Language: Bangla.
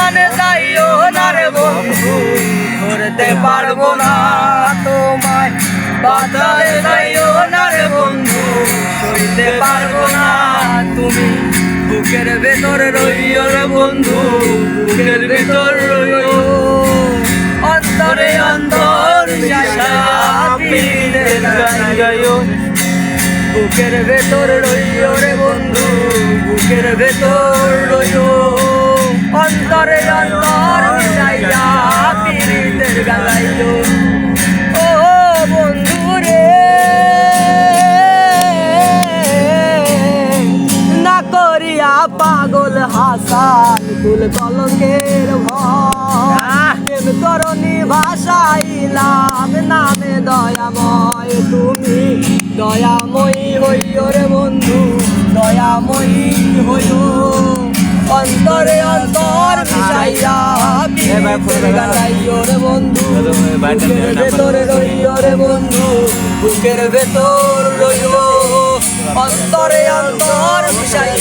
বাগানে যাইও না রে বন্ধু, ধরতে পারবো না তোমায়। বাজারে যাইও না রে বন্ধু, সইতে পারবো না তুমি। বুকের ভেতর রইও রে বন্ধু, বুকের ভেতর রইও। অন্তরে অন্তর মিশাইয়া পীরের গান গাইও। বুকের ভেতর রইও রে বন্ধু, বুকের ভেতর রইও। অন্তরে অন্তর মিশাইয়া পীরের গান গাইও। ও বন্ধু রে, না করিয়া পাগল হাসান কুল কলঙ্কের ভয়। প্রেম করণী ভাষাইলাম নামে দয়াময় তুমি। দয়াময়ী হইও রে বন্ধু, দয়াময়ী হইও। অন্তরে অন্তর মিশাইয়া পীরের গান গাইও রে বন্ধু। বুকের ভেতরে রইও রে বন্ধু, বুকের ভেতর রইও। অন্তরে অন্তর মিশাইয়া